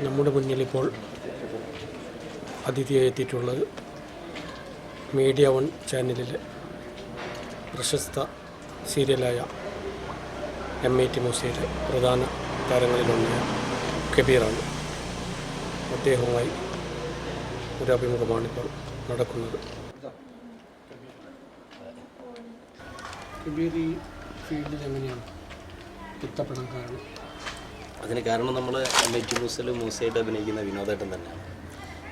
നമ്മുടെ മുന്നിലിപ്പോൾ അതിഥിയായി എത്തിയിട്ടുള്ളത് മീഡിയ വൺ ചാനലിലെ പ്രശസ്ത സീരിയലായ MAT മൂസയുടെ പ്രധാന താരങ്ങളിലൊന്നായ കബീറാണ്. അദ്ദേഹവുമായി ഒരു അഭിമുഖമാണിപ്പോൾ നടക്കുന്നത്. കബീർ ഈ ഫീൽഡിൽ എങ്ങനെയാണ് എത്തപ്പെടാൻ കാരണം? അതിന് കാരണം നമ്മൾ MAT മൂസയായിട്ട് അഭിനയിക്കുന്ന വിനോദേട്ടൻ തന്നെയാണ്.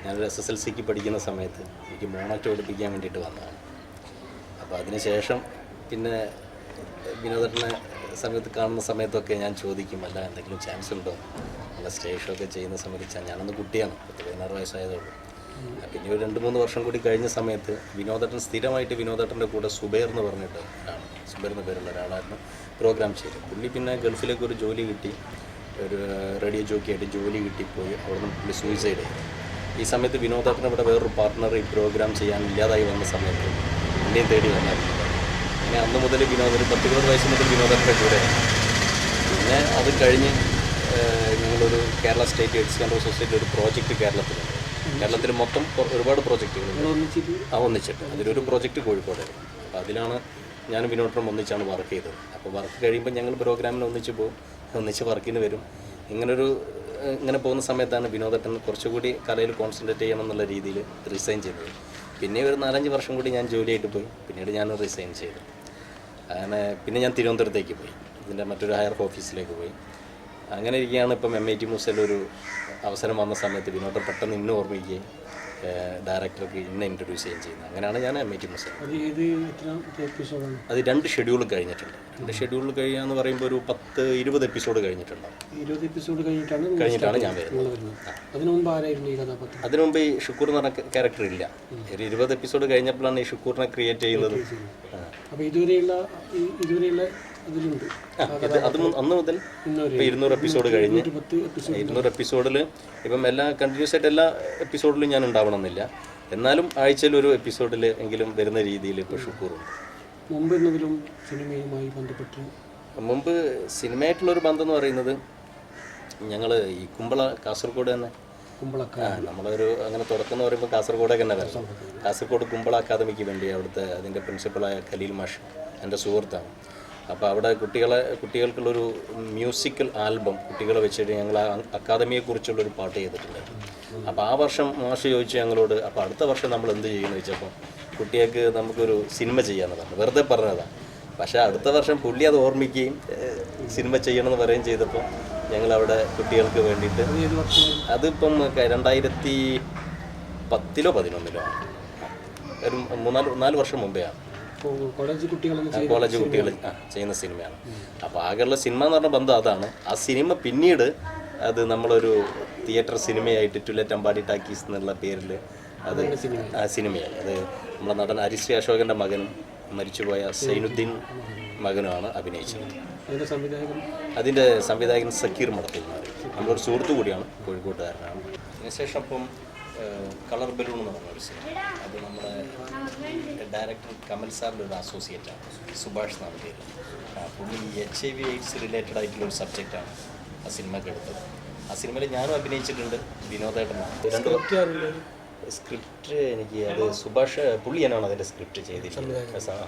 ഞാനൊരു SSLCക്ക് പഠിക്കുന്ന സമയത്ത് എനിക്ക് മോണാക്ട് പഠിപ്പിക്കാൻ വേണ്ടിയിട്ട് വന്നതാണ്. അപ്പോൾ അതിനുശേഷം പിന്നെ വിനോദേട്ടനെ സമയത്ത് കാണുന്ന സമയത്തൊക്കെ ഞാൻ ചോദിക്കും, അല്ല എന്തെങ്കിലും ചാൻസ് ഉണ്ടോ, നല്ല സ്റ്റേജ് ഷോ ഒക്കെ ചെയ്യുന്ന സമയത്ത്. ഞാനന്ന് കുട്ടിയാണ്, 16 വയസ്സായതേ ഉള്ളൂ. പിന്നെ ഒരു 2-3 വർഷം കൂടി കഴിഞ്ഞ സമയത്ത് വിനോദേട്ടൻ സ്ഥിരമായിട്ട് വിനോദേട്ടൻ്റെ കൂടെ സുബൈർ എന്ന് പറഞ്ഞിട്ട് ഒരാളാണ്, സുബൈർ എന്ന പേരുള്ള ഒരാളായിരുന്നു പ്രോഗ്രാം ചെയ്തത്. പുള്ളി പിന്നെ ഗൾഫിലേക്ക് ഒരു ജോലി കിട്ടി, ഒരു റേഡിയോ ജോക്കിയായിട്ട് ജോലി കിട്ടിപ്പോയി. അവിടെ നിന്ന് പുള്ളി സൂയിസൈഡ് ചെയ്തു. ഈ സമയത്ത് വിനോദേട്ടൻ ഇവിടെ വേറൊരു പാർട്ട്ണർ ഈ പ്രോഗ്രാം ചെയ്യാൻ ഇല്ലാതായി വന്ന സമയത്ത് എന്നെയും തേടി വന്നായിരുന്നു. അങ്ങനെ അന്ന് മുതൽ ഒരു 10-20 വയസ്സ് മുതൽ വിനോദേട്ടൻ്റെ കൂടെ. പിന്നെ അത് കഴിഞ്ഞ് ഞങ്ങളൊരു Kerala state AIDS control society ഒരു പ്രോജക്റ്റ് കേരളത്തിൽ മൊത്തം ഒരുപാട് പ്രോജക്റ്റുകളുണ്ട് ഒന്നിച്ചിട്ട്. അതിലൊരു പ്രോജക്റ്റ് കോഴിക്കോടായിരുന്നു. അപ്പോൾ അതിലാണ് ഞാനും വിനോദേട്ടനും ഒന്നിച്ചാണ് വർക്ക് ചെയ്തത്. അപ്പോൾ വർക്ക് കഴിയുമ്പോൾ ഞങ്ങൾ പ്രോഗ്രാമിന് ഒന്നിച്ച് പോകും, ഒന്നിച്ച് വർക്കിന് വരും. ഇങ്ങനെ പോകുന്ന സമയത്താണ് വിനോദേട്ടൻ കുറച്ചുകൂടി കലയിൽ കോൺസെൻട്രേറ്റ് ചെയ്യണം എന്നുള്ള രീതിയിൽ റിസൈൻ ചെയ്തത്. പിന്നെ ഒരു 4-5 വർഷം കൂടി ഞാൻ ജോലിയായിട്ട് പോയി. പിന്നീട് ഞാൻ റിസൈൻ ചെയ്തു. അങ്ങനെ പിന്നെ ഞാൻ തിരുവനന്തപുരത്തേക്ക് പോയി, ഇതിൻ്റെ മറ്റൊരു ഹയർ ഓഫീസിലേക്ക് പോയി. അങ്ങനെ ഇരിക്കുകയാണ് ഇപ്പം MAT മൂസയിലൊരു അവസരം വന്ന സമയത്ത് വിനോദം പെട്ടെന്ന് ഇന്ന് ഓർമ്മിക്കുകയും ഡയറക്ടർക്ക് ഇന്നെ ഇൻട്രൊഡ്യൂസ് ചെയ്യുന്നത്. അങ്ങനെയാണ് ഞാൻ MAT മൂസ. അത് 2 ഷെഡ്യൂൾ കഴിഞ്ഞിട്ടുണ്ട്. 2 ഷെഡ്യൂൾ കഴിയാന്ന് പറയുമ്പോൾ ഒരു 10-20 എപ്പിസോഡ് കഴിഞ്ഞിട്ടുണ്ടാവും. 20 എപ്പിസോഡ് കഴിഞ്ഞിട്ടാണ് ഞാൻ വരുന്നത്. അതിനു മുമ്പ് ഈ ഷുക്കൂർ എന്ന് പറഞ്ഞ ക്യാരക്ടർ ഇല്ല. ഒരു 20 എപ്പിസോഡ് കഴിഞ്ഞപ്പോഴാണ് ഈ ഷുക്കൂറിനെ ക്രിയേറ്റ് ചെയ്യുന്നത്. അന്ന് മുതൽ ഇപ്പം 200 എപ്പിസോഡ് കഴിഞ്ഞ് 200 എപ്പിസോഡിൽ ഇപ്പം കണ്ടിന്യൂസ് ആയിട്ട് എല്ലാ എപ്പിസോഡിലും ഞാൻ ഉണ്ടാവണമെന്നില്ല, എന്നാലും ആഴ്ചയിൽ ഒരു എപ്പിസോഡിൽ എങ്കിലും വരുന്ന രീതിയിൽ ഇപ്പോൾ ഷുക്കൂറുണ്ട്. മുമ്പ് സിനിമയായിട്ടുള്ളൊരു ബന്ധം എന്ന് പറയുന്നത് ഞങ്ങൾ ഈ കുമ്പള കാസർഗോഡ് തന്നെ നമ്മളൊരു അങ്ങനെ തുടക്കം എന്ന് പറയുമ്പോൾ കാസർഗോഡൊക്കെ തന്നെ വരണം. കാസർഗോഡ് കുമ്പള അക്കാദമിക്ക് വേണ്ടി അവിടുത്തെ അതിൻ്റെ പ്രിൻസിപ്പളായ ഖലീൽ മാഷ് എൻ്റെ സുഹൃത്താണ്. അപ്പോൾ അവിടെ കുട്ടികൾക്കുള്ളൊരു മ്യൂസിക്കൽ ആൽബം കുട്ടികളെ വെച്ചിട്ട് ഞങ്ങൾ ആ അക്കാദമിയെക്കുറിച്ചുള്ളൊരു പാട്ട് ചെയ്തിട്ടുണ്ടായിരുന്നു. അപ്പോൾ ആ വർഷം മാഷ് ചോദിച്ചു ഞങ്ങളോട്, അപ്പോൾ അടുത്ത വർഷം നമ്മൾ എന്ത് ചെയ്യുമെന്ന് ചോദിച്ചപ്പോൾ കുട്ടികൾക്ക് നമുക്കൊരു സിനിമ ചെയ്യാമെന്നതാണ്, വെറുതെ പറഞ്ഞതാണ്. പക്ഷേ അടുത്ത വർഷം പുള്ളി അത് ഓർമ്മിക്കുകയും സിനിമ ചെയ്യണമെന്ന് പറയുകയും ചെയ്തപ്പോൾ ഞങ്ങളവിടെ കുട്ടികൾക്ക് വേണ്ടിയിട്ട്, അതിപ്പം 2010-11 ഒരു 3-4 വർഷം മുമ്പേ ആണ്. കോളേജ് കുട്ടികൾ ചെയ്യുന്ന സിനിമയാണ്. അപ്പോൾ ആകെയുള്ള സിനിമ എന്ന് പറഞ്ഞ ബന്ധം അതാണ്. ആ സിനിമ പിന്നീട് അത് നമ്മളൊരു തിയേറ്റർ സിനിമയായിട്ട് ടുലറ്റ് അമ്പാടി ടാക്കീസ് എന്നുള്ള പേരിൽ അത് സിനിമയായി. അത് നമ്മുടെ നടൻ ഹരിശ്രീ അശോകൻ്റെ മകനും മരിച്ചുപോയ സൈനുദ്ദീൻ മകനുമാണ് അഭിനയിച്ചത്. അതിൻ്റെ സംവിധായകൻ സക്കീർ മടത്തിൽ നമ്മളൊരു സുഹൃത്തു കൂടിയാണ്, കോഴിക്കോട്ടുകാരനാണ്. അതിനുശേഷം അപ്പം കളർ ബലൂൺ എന്ന് പറഞ്ഞൊരു സിനിമ, അത് നമ്മുടെ ഡയറക്ടർ കമൽ സാറിൻ്റെ ഒരു അസോസിയേറ്റാണ്, സുഭാഷ് എന്നാണ് പേര്. പുള്ളി HIV AIDS റിലേറ്റഡ് ആയിട്ടുള്ളൊരു സബ്ജക്റ്റാണ് ആ സിനിമയ്ക്ക് എടുത്തത്. ആ സിനിമയിൽ ഞാനും അഭിനയിച്ചിട്ടുണ്ട്, വിനോദേട്ടനാണ്. സ്ക്രിപ്റ്റ് എനിക്ക് അത് സുഭാഷ് പുള്ളി തന്നെയാണ് അതിൻ്റെ സ്ക്രിപ്റ്റ് ചെയ്തിരിക്കുന്നത്,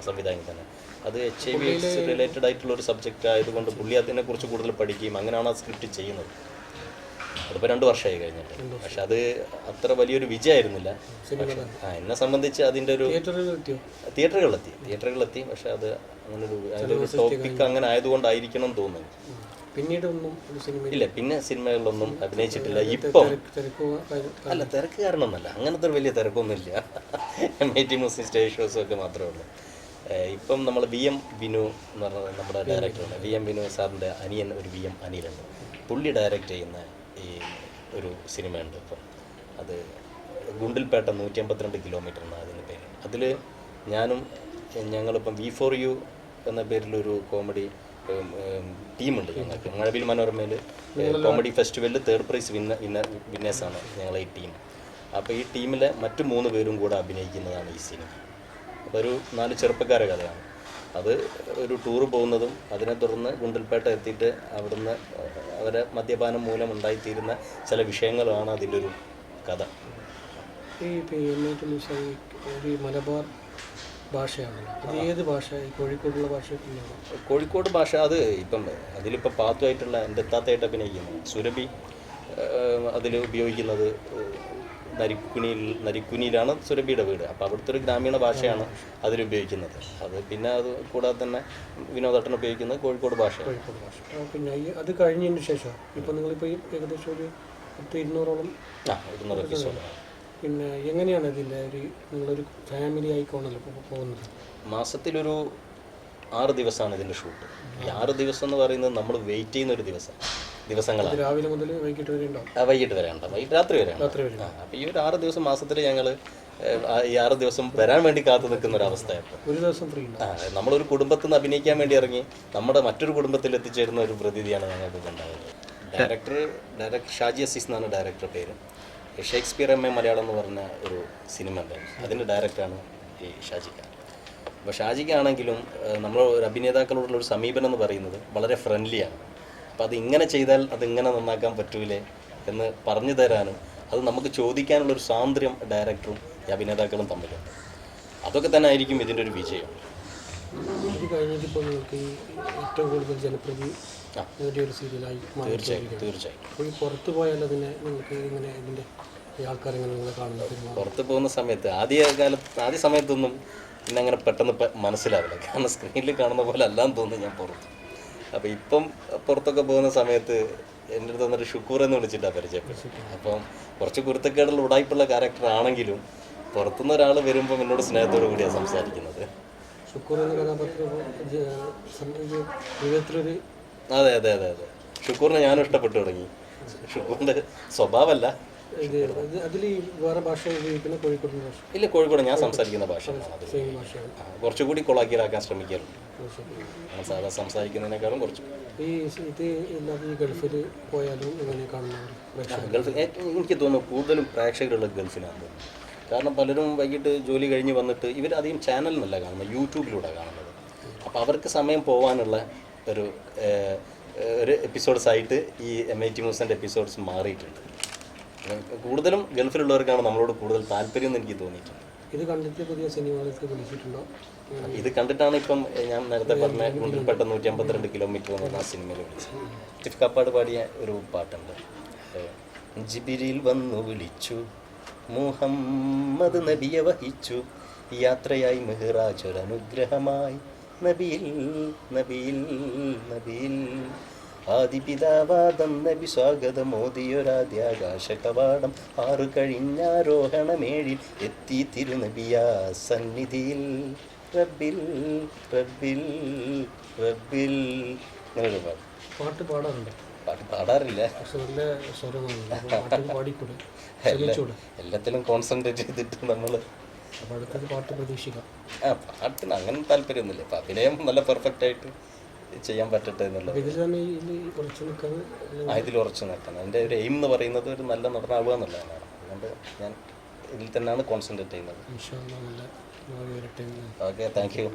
സംവിധായകൻ തന്നെ. അത് HIV AIDS റിലേറ്റഡ് ആയിട്ടുള്ളൊരു സബ്ജക്റ്റ് ആയതുകൊണ്ട് പുള്ളി അതിനെക്കുറിച്ച് കൂടുതൽ പഠിക്കുകയും അങ്ങനെയാണ് ആ സ്ക്രിപ്റ്റ് ചെയ്യുന്നത്. അതിപ്പോൾ 2 വർഷമായി കഴിഞ്ഞിട്ട്. പക്ഷെ അത് അത്ര വലിയൊരു വിജയമായിരുന്നില്ല. എന്നെ സംബന്ധിച്ച് അതിൻ്റെ ഒരു തിയേറ്ററുകളിലെത്തി. പക്ഷെ അത് അങ്ങനൊരു അതിൻ്റെ ടോപ്പിക്ക് അങ്ങനെ ആയതുകൊണ്ടായിരിക്കണം തോന്നുന്നു. ഇല്ല, പിന്നെ സിനിമകളിലൊന്നും അഭിനയിച്ചിട്ടില്ല. ഇപ്പം അല്ല, തിരക്ക് കാരണമൊന്നുമല്ല, അങ്ങനത്തെ ഒരു വലിയ തിരക്കൊന്നുമില്ല. MAT മൂസി സ്റ്റേജ് ഷോസൊക്കെ മാത്രമേ ഉള്ളൂ. ഇപ്പം നമ്മൾ VM വിനു എന്ന് പറഞ്ഞ നമ്മുടെ ഡയറക്ടറുണ്ട്. VM വിനു സാറിൻ്റെ അനിയൻ ഒരു VM അനിലുണ്ട്. പുള്ളി ഡയറക്റ്റ് ചെയ്യുന്ന ഈ ഒരു സിനിമയുണ്ട് ഇപ്പം. അത് ഗുണ്ടിൽപേട്ട 152 കിലോമീറ്റർ എന്നാണ് അതിൻ്റെ പേര്. അതിൽ ഞങ്ങളിപ്പം V4U എന്ന പേരിലൊരു കോമഡി ടീമുണ്ട് ഞങ്ങൾക്ക്. മഴവിൽ മനോരമയിൽ കോമഡി ഫെസ്റ്റിവലിൽ 3rd പ്രൈസ് വിന്നേഴ്സാണ് ഞങ്ങളെ ഈ ടീം. അപ്പോൾ ഈ ടീമിലെ മറ്റു 3 പേരും കൂടെ അഭിനയിക്കുന്നതാണ് ഈ സിനിമ. അപ്പോൾ ഒരു 4 ചെറുപ്പക്കാരുടെ കഥയാണ്. അത് ഒരു ടൂറ് പോകുന്നതും അതിനെ തുടർന്ന് ഗുണ്ടൽപേട്ട എത്തിയിട്ട് അവിടുന്ന് അവരെ മദ്യപാനം മൂലം ഉണ്ടായിത്തീരുന്ന ചില വിഷയങ്ങളാണ് അതിൻ്റെ ഒരു കഥ. ഈ ഒരു മലബാർ ഭാഷയാണല്ലോ, അത് ഏത് ഭാഷ? കോഴിക്കോടുള്ള ഭാഷ? കോഴിക്കോട് ഭാഷ അത് ഇപ്പം അതിലിപ്പോൾ പാത്തുമായിട്ടുള്ള എൻ്റെ എത്താത്തായിട്ട് അഭിനയിക്കുന്നത് സുരഭി അതിൽ ഉപയോഗിക്കുന്നത് നരിക്കുനിയിലാണ് സുരഭിയുടെ വീട്. അപ്പോൾ അവിടുത്തെ ഒരു ഗ്രാമീണ ഭാഷയാണ് അതിലുപയോഗിക്കുന്നത്. അത് പിന്നെ അത് കൂടാതെ തന്നെ വിനോദേട്ടൻ ഉപയോഗിക്കുന്നത് കോഴിക്കോട് ഭാഷയാണ്. കോഴിക്കോട് ഭാഷ. പിന്നെ അത് കഴിഞ്ഞതിന് ശേഷം ഇപ്പോൾ നിങ്ങളിപ്പോൾ ഏകദേശം ഒരു 200-ഓളം 200 എപ്പിസോഡ്. പിന്നെ എങ്ങനെയാണ് ഇതിൻ്റെ നിങ്ങളൊരു ഫാമിലി ആയിക്കോണല്ലോ പോകുന്നത്? മാസത്തിലൊരു 6 ദിവസമാണ് ഇതിൻ്റെ ഷൂട്ട്. ഈ 6 ദിവസം എന്ന് പറയുന്നത് നമ്മൾ വെയിറ്റ് ചെയ്യുന്ന ഒരു ദിവസങ്ങളാണ്. രാവിലെ മുതൽ വൈകിട്ട് വരെ ഉണ്ടാവും. വൈകിട്ട് വരെ ഉണ്ടാവും, വൈകിട്ട് രാത്രി വരെ. അപ്പോൾ ഈ ഒരു 6 ദിവസം മാസത്തിൽ ഞങ്ങൾ ഈ 6 ദിവസം വരാൻ വേണ്ടി കാത്തു നിൽക്കുന്ന ഒരു അവസ്ഥയാണ്. ഒരു ദിവസം ഫ്രീ. നമ്മളൊരു കുടുംബത്തിൽ നിന്ന് അഭിനയിക്കാൻ വേണ്ടി ഇറങ്ങി നമ്മുടെ മറ്റൊരു കുടുംബത്തിൽ എത്തിച്ചേരുന്ന ഒരു പ്രതീതിയാണ് ഞങ്ങൾക്ക് ഉണ്ടായത്. ഡയറക്ടർ ഷാജി അസീസ് എന്നാണ് ഡയറക്ടറുടെ പേര്. ഷേക്സ്പിയർ എം എ മലയാളം എന്ന് പറഞ്ഞ ഒരു സിനിമ ഉണ്ടായിരുന്നു, അതിൻ്റെ ഡയറക്ടറാണ് ഈ ഷാജിക്ക. അപ്പോൾ ഷാജിക്കാണെങ്കിലും നമ്മൾ ഒരു അഭിനേതാക്കളോടുള്ള ഒരു സമീപനം എന്ന് പറയുന്നത് വളരെ ഫ്രണ്ട്ലിയാണ്. അപ്പോൾ അത് ഇങ്ങനെ ചെയ്താൽ അതിങ്ങനെ നന്നാക്കാൻ പറ്റൂലേ എന്ന് പറഞ്ഞു തരാനും അത് നമുക്ക് ചോദിക്കാനുള്ളൊരു സ്വാതന്ത്ര്യം ഡയറക്ടറും ഈ അഭിനേതാക്കളും തമ്മിലുണ്ട്. അതൊക്കെ തന്നെ ആയിരിക്കും ഇതിൻ്റെ ഒരു വിജയം. ഇത് കഴിഞ്ഞിട്ടിപ്പോൾ നിങ്ങൾക്ക് ഈ ഏറ്റവും കൂടുതൽ ജനപ്രതി ഒരു സീരിയലായി തീർച്ചയായും അപ്പോൾ ഈ പുറത്ത് പോയാൽ അതിനെ നിങ്ങൾക്ക് ഇങ്ങനെ ഇതിൻ്റെ ആൾക്കാരെങ്ങനെ നിങ്ങളെ കാണുന്നത്? പുറത്ത് പോകുന്ന സമയത്ത് ആദ്യ സമയത്തൊന്നും പിന്നെ അങ്ങനെ പെട്ടെന്ന് മനസ്സിലാവില്ല, കാരണം സ്ക്രീനിൽ കാണുന്ന പോലെ അല്ലാന്ന് തോന്നുന്നു ഞാൻ പുറത്ത്. അപ്പോൾ ഇപ്പം പുറത്തൊക്കെ പോകുന്ന സമയത്ത് എൻ്റെ അടുത്ത് വന്നിട്ട് ഷുക്കൂർ എന്ന് വിളിച്ചിട്ടാണ് പരിചയപ്പെട്ടത്. അപ്പം കുറച്ച് കുരുത്തക്കേടുള്ള ഉടായ്പുള്ള ക്യാരക്ടർ ആണെങ്കിലും പുറത്തുനിന്ന് ഒരാൾ വരുമ്പം എന്നോട് സ്നേഹത്തോടു കൂടിയാണ് സംസാരിക്കുന്നത്. ഷുക്കൂർ എന്ന കഥാപാത്രം ജീവിതത്തിലൊരു അതെ അതെ അതെ അതെ ഷുക്കൂറിനെ ഞാനും ഇഷ്ടപ്പെട്ടു തുടങ്ങി. ഷുക്കൂറിൻ്റെ സ്വഭാവമല്ല അതിൽ വേറെ ഭാഷ ഉപയോഗിക്കുന്ന കോഴിക്കോട് ഭാഷ ഇല്ല, കോഴിക്കോട് ഞാൻ സംസാരിക്കുന്ന ഭാഷയാണ്. കുറച്ചുകൂടി കൊളാക്കിയാക്കാൻ ശ്രമിക്കാറുണ്ട് സാധാ സംസാരിക്കുന്നതിനേക്കാളും കുറച്ച്. ഈ ഇത് ഈ ഗൾഫിൽ പോയാലും എങ്ങനെ കാണുന്നവർ? ഗൾഫ് എനിക്ക് തോന്നുന്നു കൂടുതലും പ്രേക്ഷകരുള്ള ഗൾഫിലാണ് തോന്നുന്നു. കാരണം പലരും വൈകിട്ട് ജോലി കഴിഞ്ഞ് വന്നിട്ട് ഇവർ അധികം ചാനലിനല്ല കാണുന്നത്, യൂട്യൂബിലൂടെ കാണുന്നത്. അപ്പോൾ അവർക്ക് സമയം പോകാനുള്ള ഒരു എപ്പിസോഡ്സായിട്ട് ഈ MIT ന്യൂസിൻ്റെ എപ്പിസോഡ്സ് മാറിയിട്ടുണ്ട്. കൂടുതലും ഗൾഫിലുള്ളവർക്കാണ് നമ്മളോട് കൂടുതൽ താല്പര്യം എന്ന് എനിക്ക് തോന്നിയിട്ടുണ്ട്. ഇത് കണ്ടിട്ട് പുതിയ സിനിമകൾക്ക് വിളിച്ചിട്ടുണ്ടോ? ഇത് കണ്ടിട്ടാണ് ഇപ്പം ഞാൻ നേരത്തെ പറഞ്ഞ ഗുണ്ടിൽപ്പെട്ട 152 കിലോമീറ്റർ എന്ന് പറഞ്ഞ സിനിമയിൽ വിളിച്ചത്. ടിഫ് കാപ്പാട് പാടിയ ഒരു പാട്ടുണ്ട്, ജിബിരിൽ വന്നു വിളിച്ചു മുഹമ്മദ് നബിയെ വഹിച്ചു യാത്രയായി മെഹ്റാജ് ഒരനുഗ്രഹമായി നബിയിൽ നബിയിൽ നബിയിൽ ആദിപിതാവാദം നബി സ്വാഗതമോദിയൊരാദ്യാകാശ കവാടം 6 കഴിഞ്ഞാരോഹണമേഴിൽ എത്തി തിരുനബിയാ സന്നിധിയിൽ റബ്ബിൽ റബ്ബിൽ റബ്ബിൽ. അങ്ങനൊരു പാട്ട് പാടാറുണ്ട്? പാട്ട് പാടാറില്ല, എല്ലാത്തിലും കോൺസെൻട്രേറ്റ് ചെയ്തിട്ട് നമ്മൾ പാട്ട് പ്രതീക്ഷിക്കാം. പാട്ടിന് അങ്ങനെ താല്പര്യമൊന്നുമില്ല. അപ്പം അഭിനയം നല്ല പെർഫെക്റ്റ് ആയിട്ട് ചെയ്യാൻ പറ്റട്ടെ എന്നുള്ളത്. ഇതിൽ ഉറച്ചു നിൽക്കണം. എൻ്റെ ഒരു എയിം എന്ന് പറയുന്നത് ഒരു നല്ല നടനാവുക എന്നുള്ളതാണ്. അതുകൊണ്ട് ഞാൻ ഇതിൽ തന്നെയാണ് കോൺസെൻട്രേറ്റ് ചെയ്യുന്നത്. Okay, thank you.